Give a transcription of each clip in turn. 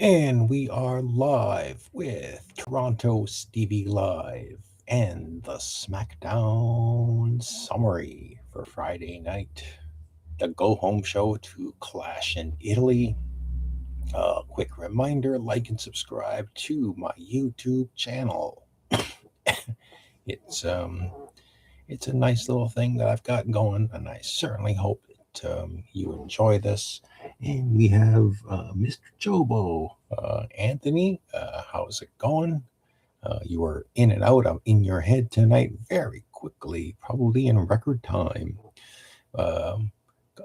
And we are live with Toronto Stevie Live and the SmackDown summary for Friday night. The go home show to Clash in Italy. Quick reminder, like and subscribe to my YouTube channel. It's um it's a nice little thing that I've got going, and I certainly hope that you enjoy this. And we have Mr. Jobo, Anthony. How's it going? You were in and out of in your head tonight very quickly, probably in record time. Um,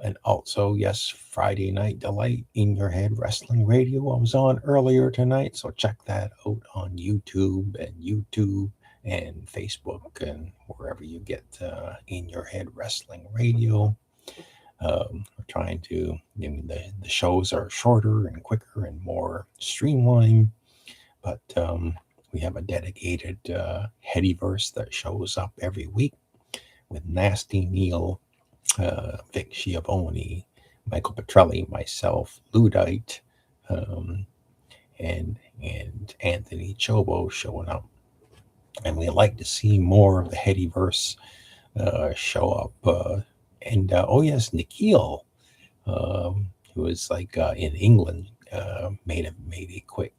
and also, yes, Friday Night Delight in Your Head Wrestling Radio. I was on earlier tonight, so check that out on YouTube and Facebook and wherever you get In Your Head Wrestling Radio. We're trying to, the shows are shorter and quicker and more streamlined, but we have a dedicated Headyverse that shows up every week with Nasty Neil, Vic Schiavone, Michael Petrelli, myself, Ludite, um, and Anthony Chobo showing up. And we like to see more of the Headyverse show up. Oh yes, Nikhil, who was like in England, made a quick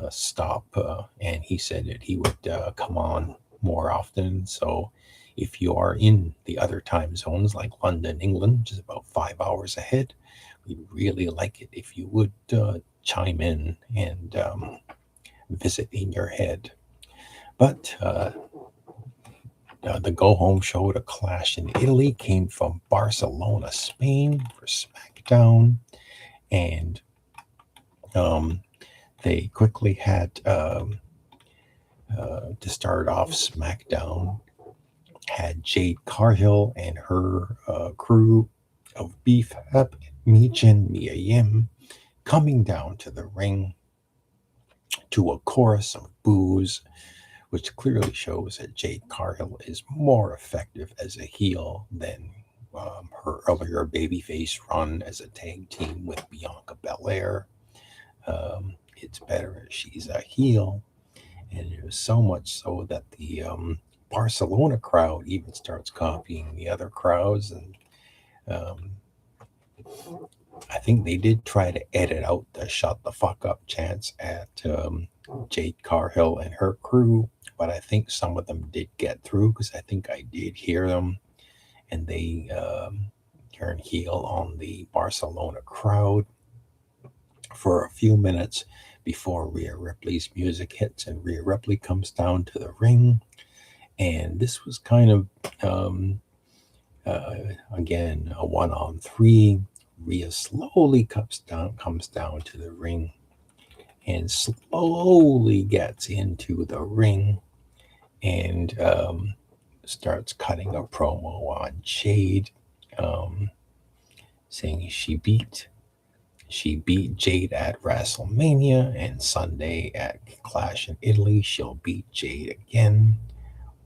stop, and he said that he would come on more often. So if you are in the other time zones like London, England, which is about 5 hours ahead, we'd really like it if you would chime in and visit in your head. But the go home show to Clash in Italy came from Barcelona, Spain for SmackDown. And um, they quickly had to start off SmackDown, had Jade Carhill and her crew of BFAP, Michin, Mia Yim, coming down to the ring to a chorus of boos, which clearly shows that Jade Carhill is more effective as a heel than her earlier babyface run as a tag team with Bianca Belair. It's better as she's a heel, and it was so much so that the Barcelona crowd even starts copying the other crowds, and I think they did try to edit out the "shut the fuck up" chants at Jade Carhill and her crew, but I think some of them did get through because I think I did hear them, and they turn heel on the Barcelona crowd for a few minutes before Rhea Ripley's music hits and Rhea Ripley comes down to the ring. And this was kind of, uh, again, a 1-on-3. Rhea slowly comes down to the ring and slowly gets into the ring and starts cutting a promo on Jade, um, saying she beat Jade at WrestleMania, and Sunday at Clash in Italy she'll beat Jade again.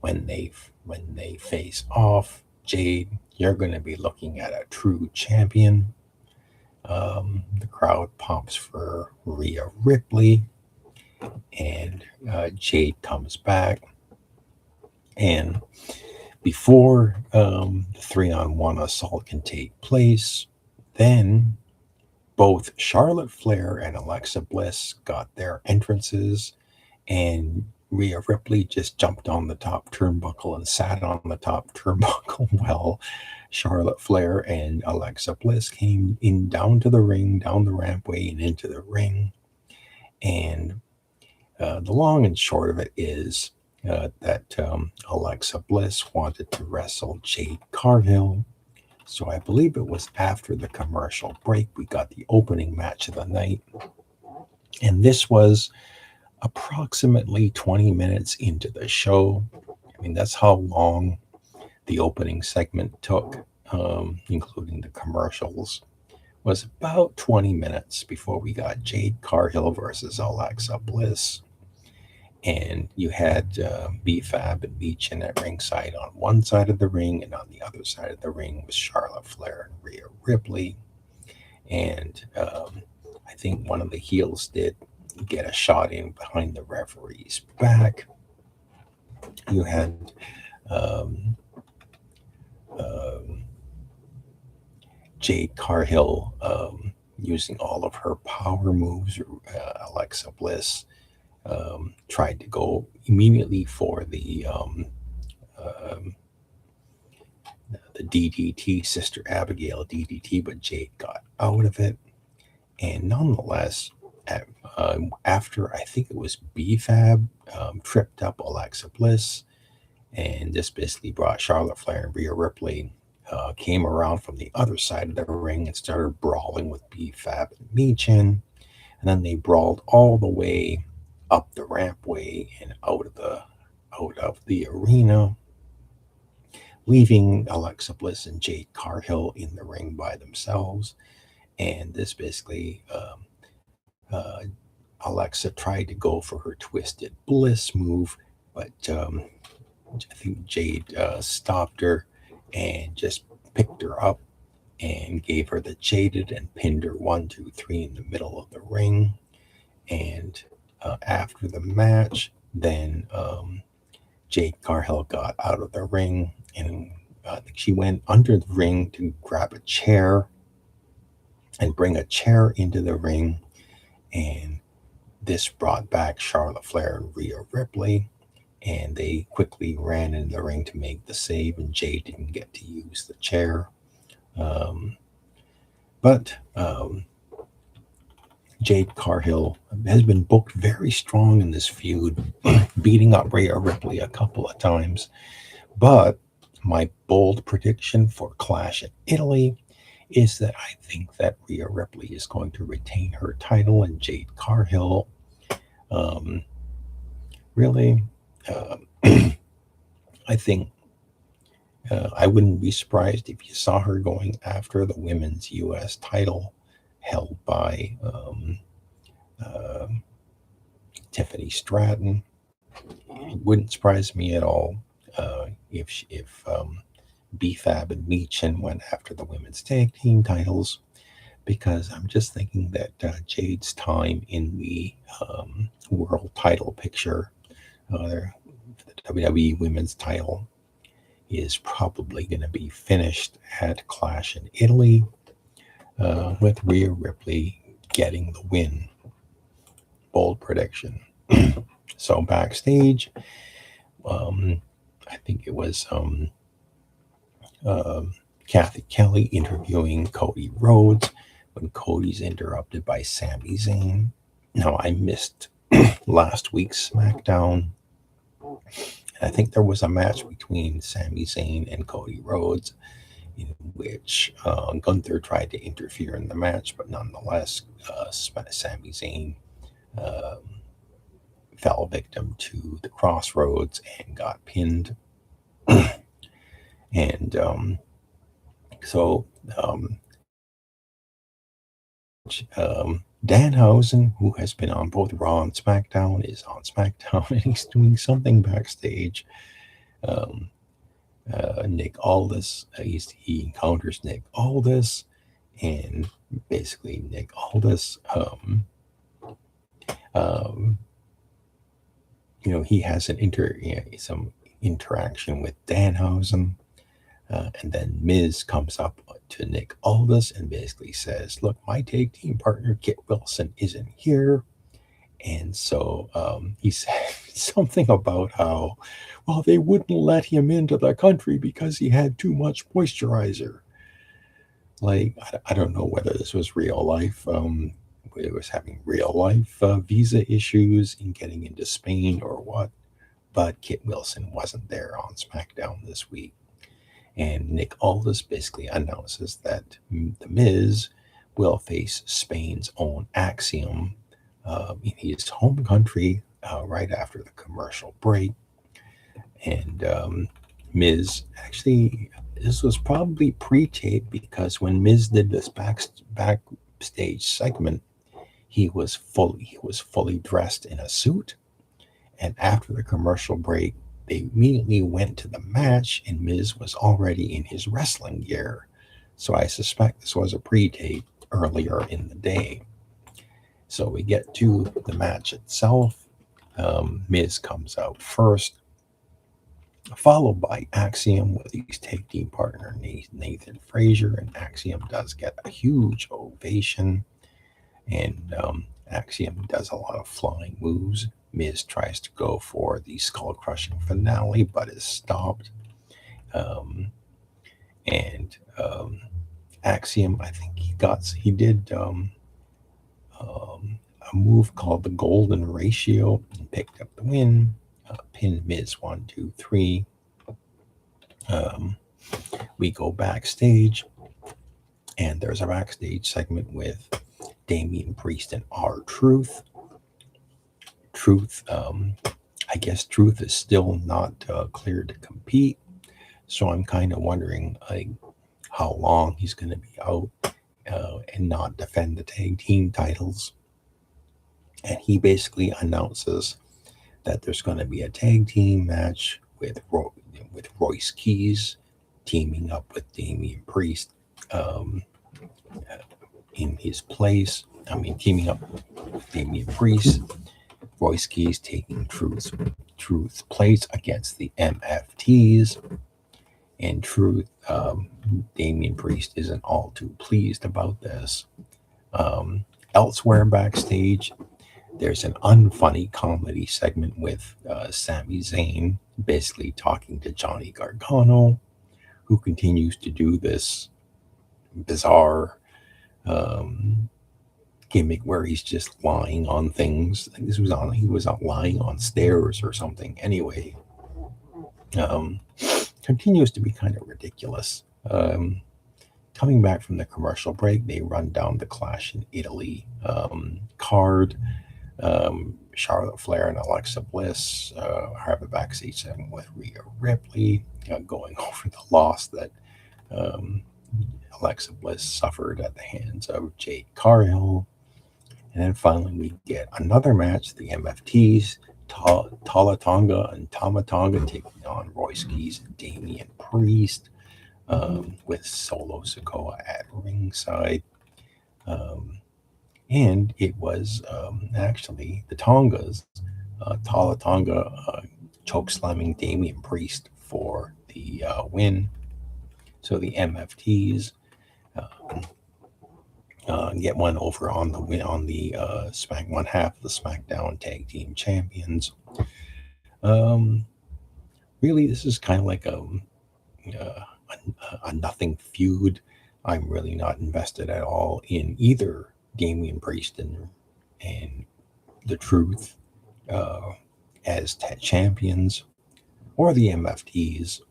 When they face off, Jade, you're going to be looking at a true champion. The crowd pumps for Rhea Ripley, and Jade comes back. And before the 3-on-1 assault can take place, then both Charlotte Flair and Alexa Bliss got their entrances, and Rhea Ripley just jumped on the top turnbuckle and sat on the top turnbuckle while Charlotte Flair and Alexa Bliss came in down to the ring, down the rampway, and into the ring. And the long and short of it is that Alexa Bliss wanted to wrestle Jade Cargill. So I believe it was after the commercial break, we got the opening match of the night. And this was approximately 20 minutes into the show. I mean, that's how long the opening segment took, including the commercials, was about 20 minutes before we got Jade Carhill versus Alexa Bliss. And you had BFAB and Beechin at ringside on one side of the ring, and on the other side of the ring was Charlotte Flair and Rhea Ripley. And I think one of the heels did get a shot in behind the referee's back. You had um, um, Jade Carhill using all of her power moves. Alexa Bliss tried to go immediately for um, the DDT, Sister Abigail DDT, but Jade got out of it. And nonetheless, after I think it was BFAB tripped up Alexa Bliss, and this basically brought Charlotte Flair and Rhea Ripley came around from the other side of the ring and started brawling with BFAB and Michin. And then they brawled all the way up the rampway and out of the arena, leaving Alexa Bliss and Jade Carhill in the ring by themselves. And this basically, uh, Alexa tried to go for her Twisted Bliss move, but I think Jade stopped her and just picked her up and gave her the Jaded and pinned her 1, 2, 3 in the middle of the ring. And after the match, then Jade Carhill got out of the ring, and I think she went under the ring to grab a chair and bring a chair into the ring. And this brought back Charlotte Flair and Rhea Ripley, and they quickly ran into the ring to make the save, and Jade didn't get to use the chair. But Jade Carhill has been booked very strong in this feud, beating up Rhea Ripley a couple of times. But my bold prediction for Clash in Italy is that I think that Rhea Ripley is going to retain her title, and Jade Carhill really, I think I wouldn't be surprised if you saw her going after the women's U.S. title held by Tiffany Stratton. It wouldn't surprise me at all if BFAB and Michin went after the women's tag team titles, because I'm just thinking that Jade's time in the world title picture, the WWE women's title, is probably going to be finished at Clash in Italy, with Rhea Ripley getting the win. Bold prediction. So backstage, I think it was Kathy Kelly interviewing Cody Rhodes when Cody's interrupted by Sami Zayn. Now, I missed last week's SmackDown. I think there was a match between Sami Zayn and Cody Rhodes in which Gunther tried to interfere in the match, but nonetheless, Sami Zayn fell victim to the crossroads and got pinned. And Danhausen, who has been on both Raw and SmackDown, is on SmackDown, and he's doing something backstage. Nick Aldis, he encounters Nick Aldis, and basically Nick Aldis, he has some interaction with Danhausen, and then Miz comes up to Nick Aldis and basically says, "Look, my tag team partner Kit Wilson isn't here." And so he said something about how, well, they wouldn't let him into the country because he had too much moisturizer. Like, I don't know whether this was real life. It was having real life visa issues in getting into Spain or what. But Kit Wilson wasn't there on SmackDown this week. And Nick Aldis basically announces that The Miz will face Spain's own Axiom in his home country right after the commercial break. And Miz, actually, this was probably pre-taped, because when Miz did this backstage segment, he was fully dressed in a suit. And after the commercial break, they immediately went to the match, and Miz was already in his wrestling gear. So I suspect this was a pre-tape earlier in the day. So we get to the match itself. Miz comes out first, followed by Axiom with his tag team partner Nathan Frazier, and Axiom does get a huge ovation, and Axiom does a lot of flying moves. Miz tries to go for the skull crushing finale, but is stopped. And Axiom, I think he did a move called the Golden Ratio and picked up the win. Pinned Miz 1, 2, 3. We go backstage, and there's a backstage segment with Damian Priest and R-Truth. Truth, I guess Truth is still not cleared to compete, so I'm kind of wondering how long he's going to be out and not defend the tag team titles. And he basically announces that there's going to be a tag team match with Royce Keys teaming up with Damian Priest in his place. Teaming up with Damian Priest. Royce Keys taking Truth's place against the MFTs. And Truth, Damian Priest isn't all too pleased about this. Elsewhere backstage, there's an unfunny comedy segment with Sami Zayn basically talking to Johnny Gargano, who continues to do this bizarre gimmick where he's just lying on things. I think he was lying on stairs or something. Anyway, continues to be kind of ridiculous. Coming back from the commercial break, they run down the Clash in Italy card. Charlotte Flair and Alexa Bliss have a backstage segment with Rhea Ripley, going over the loss that Alexa Bliss suffered at the hands of Jade Cargill. And then finally we get another match, the MFTs, Tala Tonga and Tama Tonga taking on Royce Keys and Damian Priest, with Solo Sikoa at ringside. And it was actually the Tongas, Tala Tonga choke slamming Damian Priest for the win. So the MFTs get one over on the win on the one half of the SmackDown Tag Team Champions. Really, this is kind of like a nothing feud. I'm really not invested at all in either Damian Priest and the Truth as champions, or the MFTs.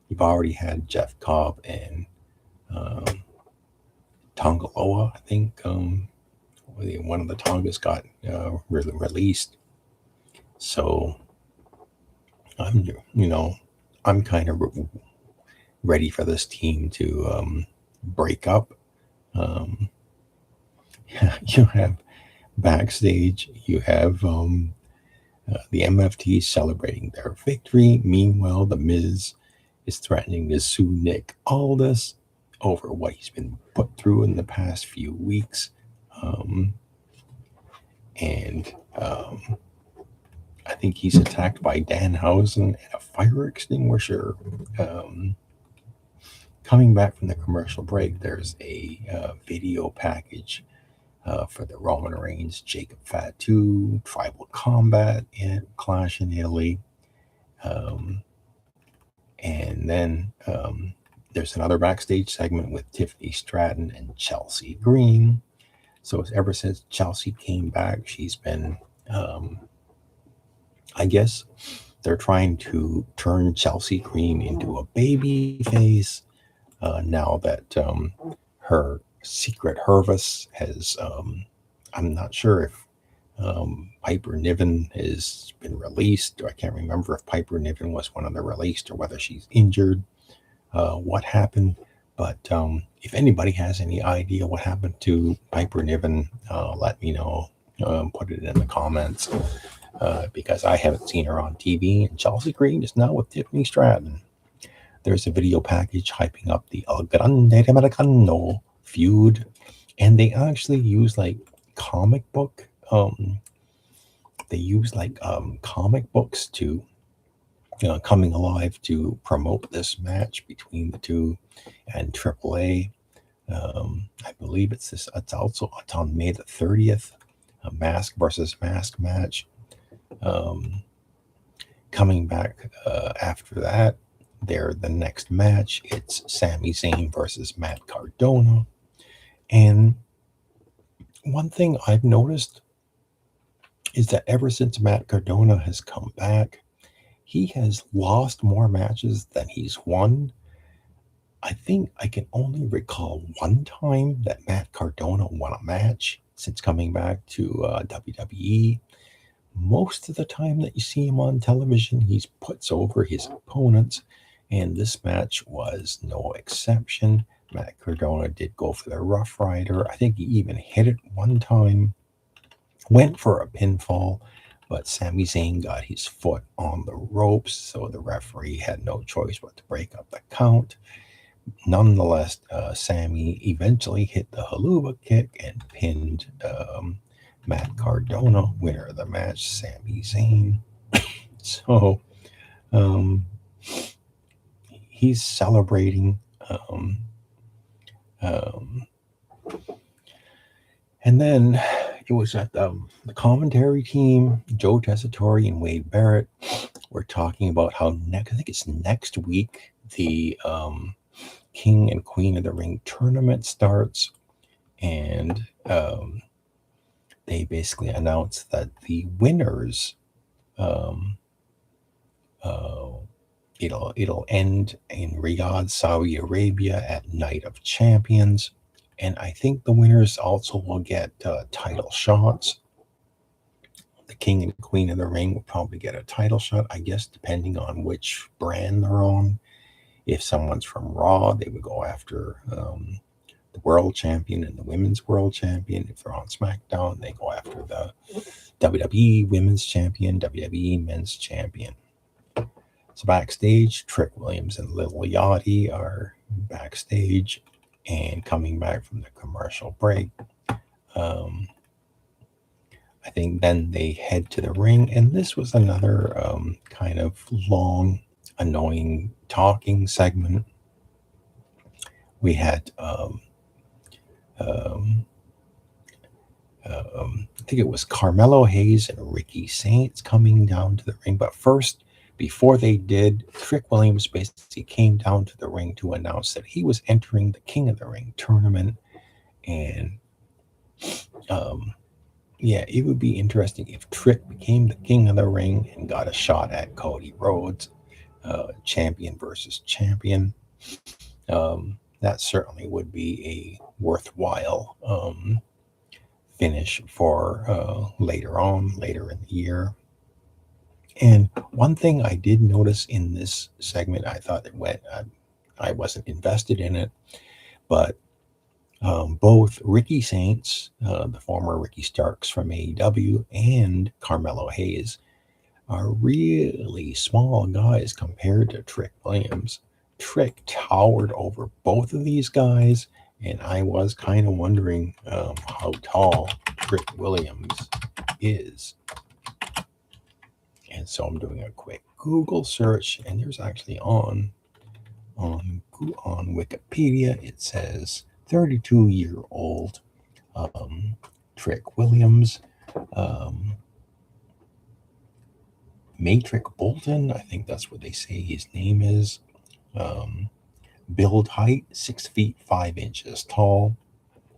You've already had Jeff Cobb and Tongaloa. I think one of the Tongas got released. So I'm kind of ready for this team to break up. You have backstage, you have the MFT celebrating their victory. Meanwhile, The Miz is threatening to sue Nick Aldis over what he's been put through in the past few weeks. I think he's attacked by Danhausen and a fire extinguisher. Coming back from the commercial break, there's a video package for the Roman Reigns, Jacob Fatu, Tribal Combat, and Clash in Italy. And then there's another backstage segment with Tiffany Stratton and Chelsea Green. So ever since Chelsea came back, she's been, I guess they're trying to turn Chelsea Green into a baby face now that her secret Hervis has, I'm not sure if Piper Niven has been released, or I can't remember if Piper Niven was one of the released or whether she's injured, what happened. But if anybody has any idea what happened to Piper Niven, let me know. Put it in the comments, because I haven't seen her on TV. And Chelsea Green is now with Tiffany Stratton. There's a video package hyping up the El Grande Americano feud, and they actually use like comic book. They use like comic books to coming alive to promote this match between the two and AAA. I believe it's on May the 30th, a mask versus mask match. Coming back after that, the next match, it's Sami Zayn versus Matt Cardona. And one thing I've noticed is that ever since Matt Cardona has come back, he has lost more matches than he's won. I think I can only recall one time that Matt Cardona won a match since coming back to WWE. Most of the time that you see him on television, he puts over his opponents, and this match was no exception. Matt Cardona did go for the Rough Rider. I think he even hit it one time, went for a pinfall, but Sami Zayn got his foot on the ropes, so the referee had no choice but to break up the count. Nonetheless, Sami eventually hit the haluva kick and pinned Matt Cardona, winner of the match, Sami Zayn. So he's celebrating. And then it was at the commentary team, Joe Tessitore and Wade Barrett were talking about how I think it's next week, the King and Queen of the Ring tournament starts. And they basically announced that the winners, it'll end in Riyadh, Saudi Arabia at Night of Champions. And I think the winners also will get title shots. The King and Queen of the Ring will probably get a title shot, I guess, depending on which brand they're on. If someone's from Raw, they would go after the world champion and the women's world champion. If they're on SmackDown, they go after the WWE women's champion, WWE men's champion. So backstage, Trick Williams and Lil Yachty are backstage and coming back from the commercial break. I think then they head to the ring, and this was another kind of long, annoying talking segment. We had I think it was Carmelo Hayes and Ricky Saints coming down to the ring. But first, before they did, Trick Williams basically came down to the ring to announce that he was entering the King of the Ring tournament. And it would be interesting if Trick became the King of the Ring and got a shot at Cody Rhodes, champion versus champion. That certainly would be a worthwhile finish for later in the year. And one thing I did notice in this segment, I thought it went, I wasn't invested in it, but both Ricky Saints, the former Ricky Starks from AEW, and Carmelo Hayes are really small guys compared to Trick Williams. Trick towered over both of these guys, and I was kind of wondering how tall Trick Williams is. And so I'm doing a quick Google search, and there's actually on Wikipedia, it says 32-year-old Trick Williams, Matrix Bolton, I think that's what they say his name is. Build height 6 feet 5 inches tall,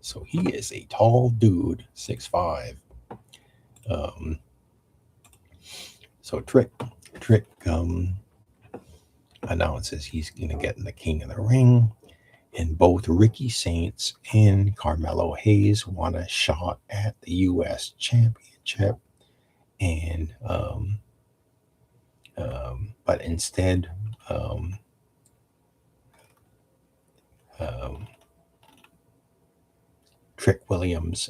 so he is a tall dude, 6'5". So Trick announces he's going to get in the King of the Ring, and both Ricky Saints and Carmelo Hayes want a shot at the U.S. Championship, and but instead Trick Williams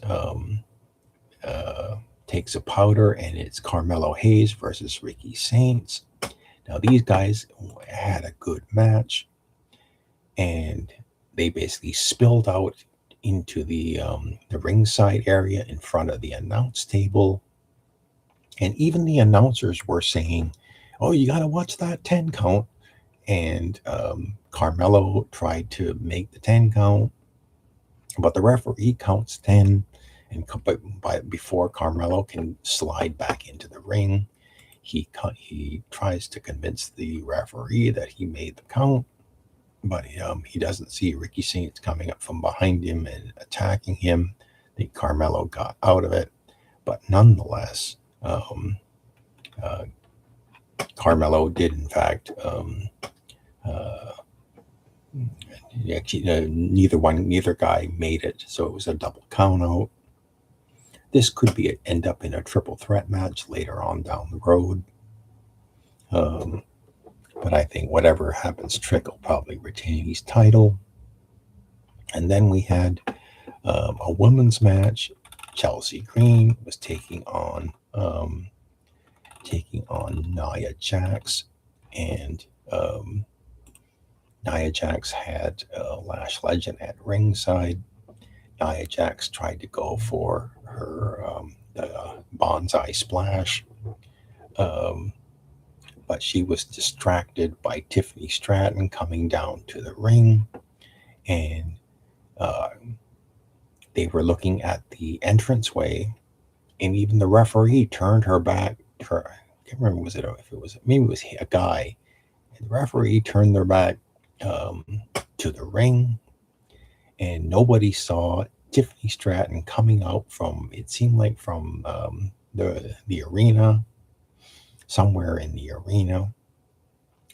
takes a powder, and it's Carmelo Hayes versus Ricky Saints. Now, these guys had a good match, and they basically spilled out into the ringside area in front of the announce table. And even the announcers were saying, "Oh, you got to watch that 10 count." And Carmelo tried to make the 10 count, but the referee counts 10. And before Carmelo can slide back into the ring, he tries to convince the referee that he made the count, but he doesn't see Ricky Saints coming up from behind him and attacking him. I think Carmelo got out of it, but nonetheless, Carmelo did in fact. Actually, neither guy made it, so it was a double count out. This could end up in a triple threat match later on down the road. But I think whatever happens, Trick will probably retain his title. And then we had a women's match. Chelsea Green was taking on Nia Jax, and Nia Jax had Lash Legend at ringside. Nia Jax tried to go for her the bonsai splash, but she was distracted by Tiffany Stratton coming down to the ring, and they were looking at the entranceway, and even the referee turned her back. I can't remember maybe it was a guy. And the referee turned their back to the ring, and nobody saw Tiffany Stratton coming out from, it seemed like from the arena, somewhere in the arena,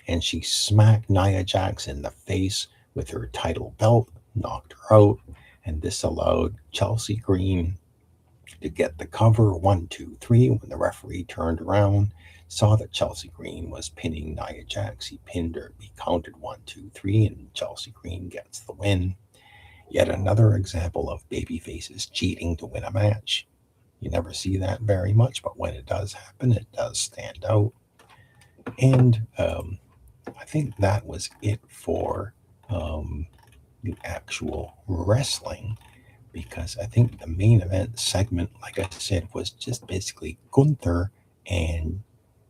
and she smacked Nia Jax in the face with her title belt, knocked her out, and this allowed Chelsea Green to get the cover 1, 2, 3. When the referee turned around, saw that Chelsea Green was pinning Nia Jax, he pinned her. He counted 1, 2, 3, and Chelsea Green gets the win. Yet another example of babyfaces cheating to win a match. You never see that very much, but when it does happen, it does stand out. And I think that was it for the actual wrestling, because I think the main event segment, like I said, was just basically Gunther and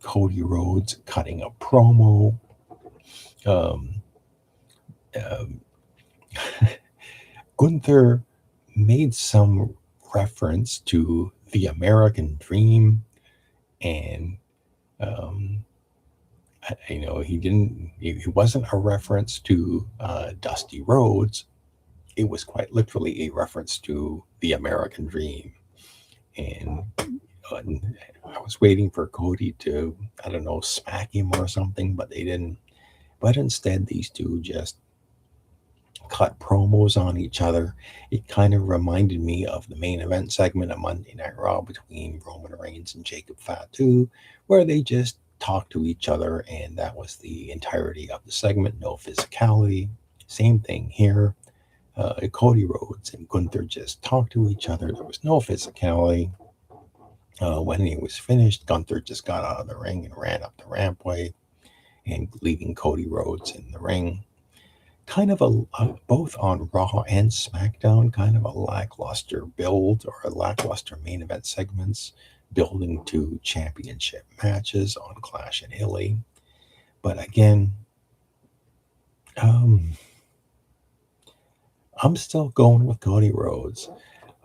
Cody Rhodes cutting a promo. Gunther made some reference to the American Dream, and it wasn't a reference to Dusty Rhodes. It was quite literally a reference to the American Dream. And I was waiting for Cody to, I don't know, smack him or something, but they didn't. But instead, these two just cut promos on each other. It kind of reminded me of the main event segment of Monday Night Raw between Roman Reigns and Jacob Fatu, where they just talked to each other, and that was the entirety of the segment. No physicality. Same thing here. Cody Rhodes and Gunther just talked to each other. There was no physicality. When he was finished, Gunther just got out of the ring and ran up the rampway, and leaving Cody Rhodes in the ring. Kind of both on Raw and SmackDown, kind of a lackluster build, or a lackluster main event segments building to championship matches on Clash and Illy. But again, I'm still going with Cody Rhodes.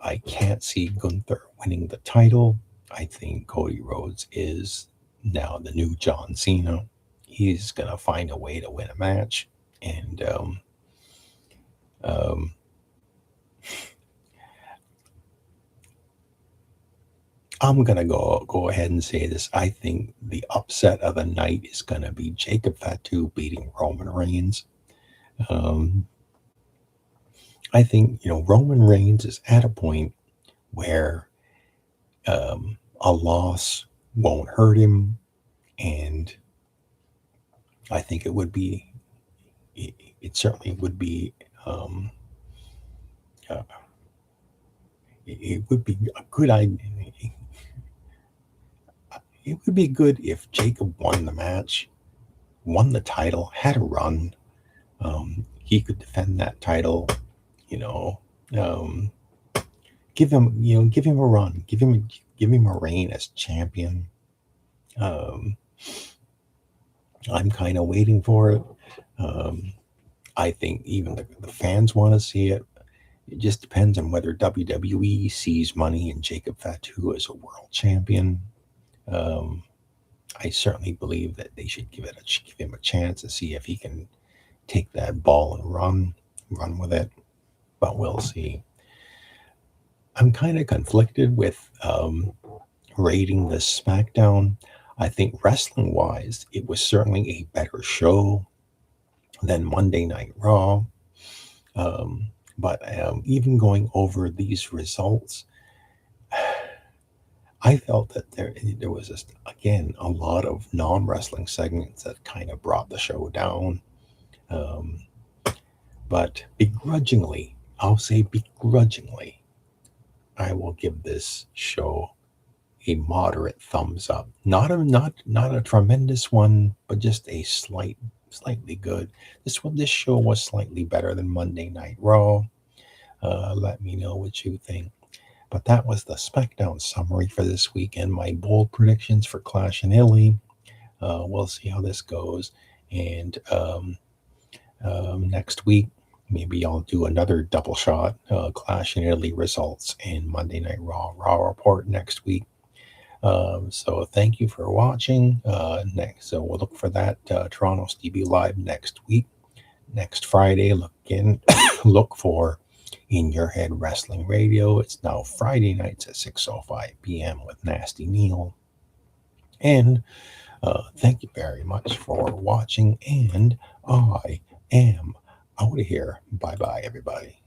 I can't see Gunther winning the title. I think Cody Rhodes is now the new John Cena. He's going to find a way to win a match. And I'm going to go ahead and say this. I think the upset of the night is going to be Jacob Fatu beating Roman Reigns. I think, Roman Reigns is at a point where a loss won't hurt him. And I think it certainly would be, it would be a good idea. It would be good if Jacob won the match, won the title, had a run. He could defend that title, Um, give him, give him a run, give him a reign as champion. Um, I'm kind of waiting for it. Um, I think even the fans want to see it. It just depends on whether WWE sees money in Jacob Fatu as a world champion. Um, I certainly believe that they should give him a chance to see if he can take that ball and run with it. But we'll see. I'm kind of conflicted with rating the SmackDown. I think wrestling wise, it was certainly a better show than Monday Night Raw. Um, but even going over these results, I felt that there was just again a lot of non wrestling segments that kind of brought the show down. Um, but begrudgingly, I'll say begrudgingly, I will give this show a moderate thumbs up. Not a tremendous one, but just a slightly good. This show was slightly better than Monday Night Raw. Let me know what you think. But that was the SmackDown summary for this weekend. My bold predictions for Clash in Italy. We'll see how this goes. And next week, maybe I'll do another double shot Clash in Italy results and Monday Night Raw report next week. So thank you for watching. So we'll look for that Toronto Stevie Live next week. Next Friday, look for In Your Head Wrestling Radio. It's now Friday nights at 6:05 p.m. with Nasty Neil. And thank you very much for watching. And I am out of here. Bye bye, everybody.